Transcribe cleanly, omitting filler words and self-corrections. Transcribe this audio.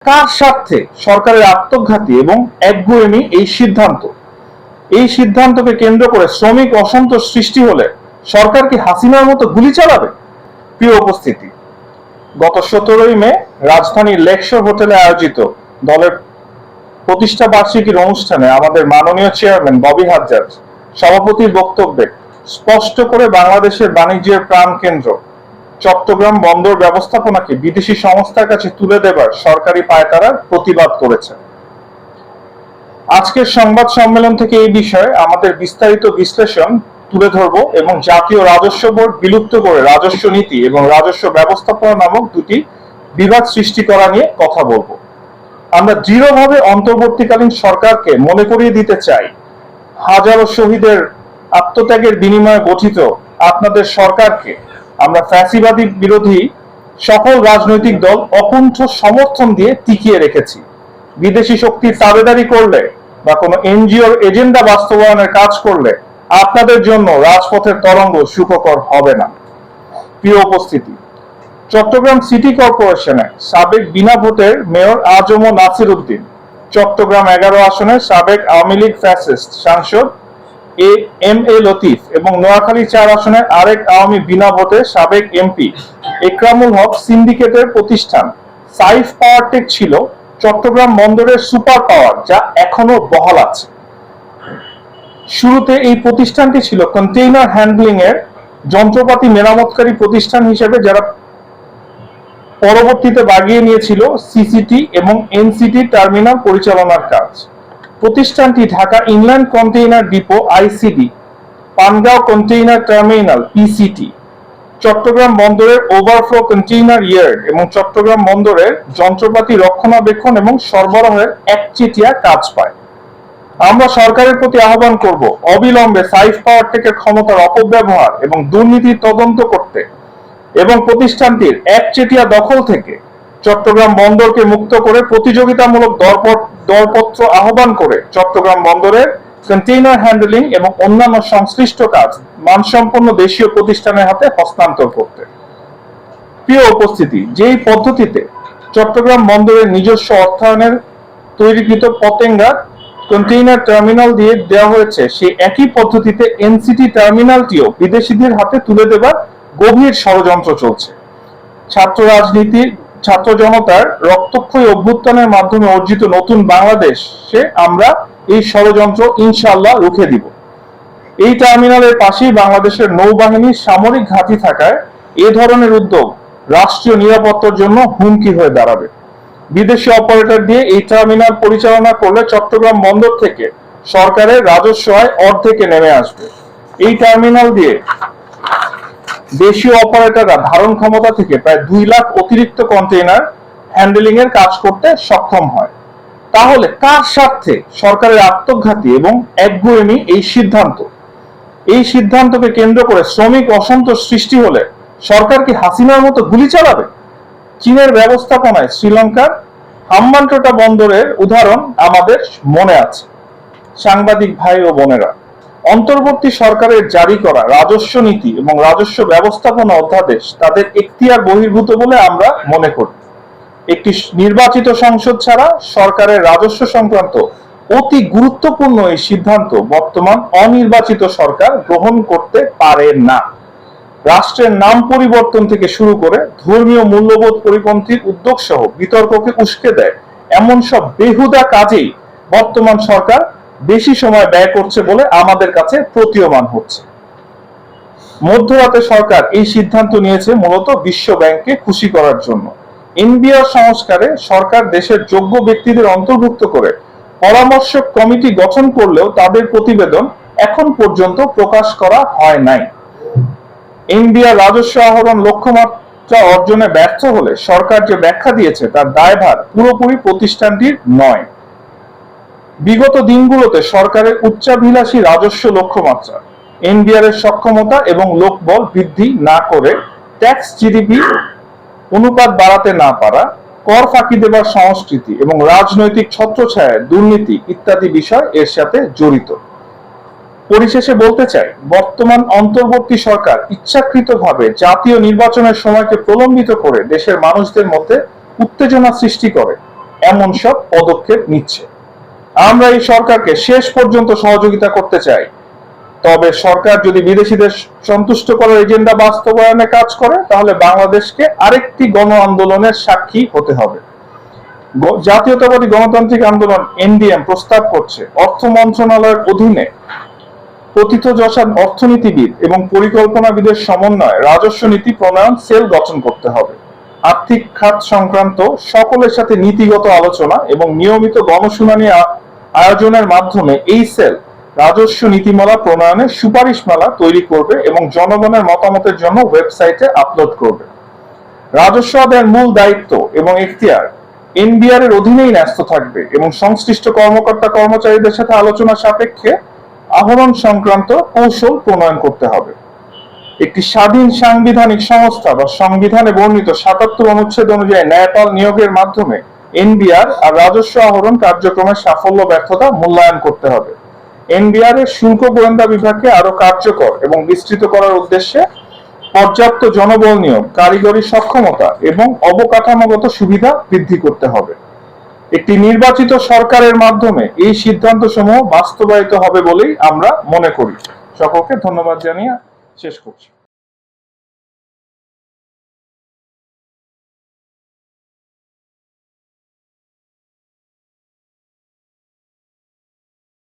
কার স্বার্থে সরকারের আত্মঘাতী এবং একগুঁয়েমি এই সিদ্ধান্তকে কেন্দ্র করে শ্রমিক অসন্তোষ সৃষ্টি হলে সরকার কি হাসিনার মতো গুলি চালাবে? প্রিয় উপস্থিতি, গত 17 মে রাজধানীর লেকশোর হোটেলে আয়োজিত দলের প্রতিষ্ঠা বার্ষিকীর অনুষ্ঠানে আমাদের মাননীয় চেয়ারম্যান ববি হাজ্জাজ সভাপতির বক্তব্যে স্পষ্ট করে বাংলাদেশের বাণিজ্যের প্রাণকেন্দ্র চট্টগ্রাম বন্দর ব্যবস্থাপনাকে বিদেশি সংস্থার কাছে তুলে দেবার সরকারি পায়তারার প্রতিবাদ করেছেন। আজকের সংবাদ সম্মেলন থেকে এই বিষয়ে আমাদের বিস্তারিত বিশ্লেষণ তুলে ধরব এবং জাতীয় রাজস্ব বোর্ড বিলুপ্ত করে রাজস্ব নীতি এবং রাজস্ব ব্যবস্থাপনা নামক দুটি বিভাগ সৃষ্টি করা নিয়ে কথা বলবো। আমরা দৃঢ়ভাবে অন্তর্বর্তীকালীন সরকারকে মনে করিয়ে দিতে চাই, হাজারো শহীদের আত্মত্যাগের বিনিময়ে গঠিত আপনাদের সরকারকে আমরা ফ্যাসিবাদী বিরোধী সকল রাজনৈতিক দল অকুণ্ঠ সমর্থন দিয়ে টিকিয়ে রেখেছি। বিদেশি শক্তির তাবেদারি করলে বা কোনো এনজিওর এজেন্ডা বাস্তবায়নের কাজ করলে আপনাদের জন্য রাজপথের তরঙ্গ সুখকর হবে না। প্রিয় উপস্থিতি, চট্টগ্রাম সিটি কর্পোরেশনে সাবেক বিনা ভোটের মেয়র আজম নাসির উদ্দিন, চট্টগ্রাম 11 আসনের সাবেক আওয়ামী লীগ ফ্যাসিস্ট সাংসদ এম এ লতিফ এবং নোয়াখালী 4 আসনের আরেক আওয়ামী বিনা ভোটের সাবেক এমপি একরামুল হক সিন্ডিকেটের প্রতিষ্ঠান সাইফ পাওয়ারটেক ছিল চট্টগ্রাম বন্দরের সুপার পাওয়ার, যা এখনো বহাল আছে। শুরুতে এই প্রতিষ্ঠানটি ছিল কন্টেইনার হ্যান্ডলিং এর যন্ত্রপাতি মেরামতকারী প্রতিষ্ঠান হিসেবে, যারা পরবর্তীতে বাগিয়ে নিয়েছিল সিসিটি এবং এনসিটি টার্মিনাল পরিচালনার কাজ। প্রতিষ্ঠানটি Dhaka inland container depot ICD, Pangaon container terminal PCT, Chittagong বন্দরের ওভারফ্লো কন্টেইনার ইয়ার্ড এবং চট্টগ্রাম বন্দরের যন্ত্রপাতি রক্ষণাবেক্ষণ এবং সরবরাহের একচেটিয়া কাজ পায়। আমরা সরকারের প্রতি আহ্বান করব, অবিলম্বে সাইফ পাওয়ারটেকের ক্ষমতার অপব্যবহার এবং দুর্নীতির তদন্ত করতে এবং প্রতিষ্ঠানটির একচেটিয়া দখল থেকে চট্টগ্রাম বন্দরকে মুক্ত করে প্রতিযোগিতামূলক দরপত্র আহ্বান করে চট্টগ্রাম বন্দরের কন্টেইনার হ্যান্ডলিং এবং অন্যান্য সংশ্লিষ্ট কাজ মানসম্পন্ন দেশীয় প্রতিষ্ঠানের হাতে হস্তান্তর করতে। প্রিয় উপস্থিতি, যেই পদ্ধতিতে চট্টগ্রাম বন্দরের নিজস্ব অর্থায়নের তৈরিকৃত পতেঙ্গা কন্টেইনার টার্মিনাল দিয়ে দেওয়া হয়েছে, সেই একই পদ্ধতিতে এনসিটি টার্মিনালটিও বিদেশিদের হাতে তুলে দেবার গভীর ষড়যন্ত্র চলছে। ছাত্র জনতার রক্তক্ষয়ী অভ্যুত্থানের মাধ্যমে অর্জিত নতুন বাংলাদেশে আমরা এই ষড়যন্ত্র ইনশাআল্লাহ রুখে দিব। এই টার্মিনালের পাশেই বাংলাদেশের নৌবাহিনীর সামরিক ঘাঁটি থাকায় এ ধরনের উদ্যোগ রাষ্ট্রীয় নিরাপত্তার জন্য হুমকি হয়ে দাঁড়াবে। বিদেশি অপারেটর দিয়ে এই টার্মিনাল পরিচালনা করলে চট্টগ্রাম বন্দর থেকে সরকারের রাজস্ব আয় অর্ধেকে নেমে আসবে। এই টার্মিনাল দিয়ে দেশীয় অপারেটররা ধারণ ক্ষমতা থেকে প্রায় 2 লাখ অতিরিক্ত কন্টেইনার হ্যান্ডলিং এর কাজ করতে সক্ষম হয়। তাহলে কার স্বার্থে সরকারের আত্মঘাতী এবং একগুঁয়েমি এই সিদ্ধান্তকে কেন্দ্র করে শ্রমিক অসন্তোষ সৃষ্টি হলে সরকার কি হাসিনার মতো গুলি চালাবে? চীনের ব্যবস্থাপনায় শ্রীলঙ্কার হাম্বানটোটা বন্দরের উদাহরণ আমাদের মনে আছে। সাংবাদিক ভাই ও বোনেরা, অন্তর্বর্তী সরকারের জারি করা রাজস্ব নীতি এবং রাজস্ব ব্যবস্থাপনা অধ্যাদেশ তাদের এখতিয়ার বহির্ভূত বলে আমরা মনে করি। একটি নির্বাচিত সংসদ ছাড়া সরকারের রাজস্ব সংক্রান্ত অতি গুরুত্বপূর্ণ এই সিদ্ধান্ত বর্তমান অনির্বাচিত সরকার গ্রহণ করতে পারে না। রাষ্ট্রের নাম পরিবর্তন থেকে শুরু করে ধর্মীয় মূল্যবোধ পরিপন্থীর উদ্যোগ সহ বিতর্ককে উস্কে দেয় এমন সব বেহুদা কাজেই বর্তমান সরকার বেশি সময় ব্যয় করছে বলে আমাদের কাছে প্রতীয়মান হচ্ছে। মধ্যরাতে সরকার এই সিদ্ধান্ত নিয়েছে মূলত বিশ্ব ব্যাংককে খুশি করার জন্য। এনবিআর সংস্কারে সরকার দেশের যোগ্য ব্যক্তিদের অন্তর্ভুক্ত করে পরামর্শক কমিটি গঠন করলেও তাদের প্রতিবেদন এখন পর্যন্ত প্রকাশ করা হয় নাই। এনবিআর রাজস্ব আহরণ লক্ষ্যমাত্রা অর্জনে ব্যর্থ হলে সরকার যে ব্যাখ্যা দিয়েছে তার দায়ভার পুরোপুরি প্রতিষ্ঠানটির নয়। বিগত দিনগুলোতে সরকারের উচ্চাভিলাষী রাজস্ব লক্ষ্যমাত্রা, এনবিআর এর সক্ষমতা এবং লোকবল বৃদ্ধি না করে ট্যাক্স জিডিপি অনুপাত বাড়াতে না পারা, কর ফাঁকি দেবার সংস্কৃতি এবং রাজনৈতিক ছত্রছায়ায় দুর্নীতি ইত্যাদি বিষয় এর সাথে জড়িত। পরিশেষে বলতে চাই, বর্তমান অন্তর্বর্তী সরকার ইচ্ছাকৃতভাবে জাতীয় নির্বাচনের সময়কে প্রলম্বিত করে দেশের মানুষদের মধ্যে উত্তেজনা সৃষ্টি করে এমন সব পদক্ষেপ নিচ্ছে। আমরা এই সরকারকে শেষ পর্যন্ত সহযোগিতা করতে চাই। তবে সরকার যদি বিদেশিদের সন্তুষ্ট করার এজেন্ডা বাস্তবায়নে কাজ করে, তাহলে বাংলাদেশকে আরেকটি গণ আন্দোলনের সাক্ষী হতে হবে। জাতীয়তাবাদী গণতান্ত্রিক আন্দোলন এনডিএম প্রস্তাব করছে অর্থ মন্ত্রণালয়ের অধীনে প্রথিতযশা অর্থনীতিবিদ এবং পরিকল্পনাবিদের সমন্বয়ে রাজস্ব নীতি প্রণয়ন সেল গঠন করতে হবে। আর্থিক খাত সংক্রান্ত সকলের সাথে নীতিগত আলোচনা এবং নিয়মিত গণশুনানি আয়োজনের মাধ্যমে এই সেল রাজস্ব নীতিমালা প্রণয়নে সুপারিশমালা তৈরি করবে এবং জনগণের মতামতের জন্য ওয়েবসাইটে আপলোড করবে। রাজস্ব আদায়ের মূল দায়িত্ব এবং এখতিয়ার এনবিআর এর অধীনেই ন্যস্ত থাকবে এবং সংশ্লিষ্ট কর্মকর্তা কর্মচারীদের সাথে আলোচনা সাপেক্ষে আহরণ সংক্রান্ত কৌশল প্রণয়ন করতে হবে। একটি স্বাধীন সাংবিধানিক সংস্থা বা সংবিধানে বর্ণিত ৭৭ অনুচ্ছেদ অনুযায়ী ন্যায়পাল নিয়োগের মাধ্যমে এনবিআর আর রাজস্ব আহরণ কার্যক্রমের সাফল্য ব্যর্থতা মূল্যায়ন করতে হবে। এনবিআর এর শুল্ক গোয়েন্দা বিভাগকে আরো কার্যকর এবং বিস্তৃত করার উদ্দেশ্যে পর্যাপ্ত জনবল নিয়োগ, কারিগরি সক্ষমতা এবং অবকাঠামোগত সুবিধা বৃদ্ধি করতে হবে। একটি নির্বাচিত সরকারের মাধ্যমে এই সিদ্ধান্তসমূহ বাস্তবায়িত হবে বলেই আমরা মনে করি। সকলকে ধন্যবাদ জানিয়ে শেষ করছি।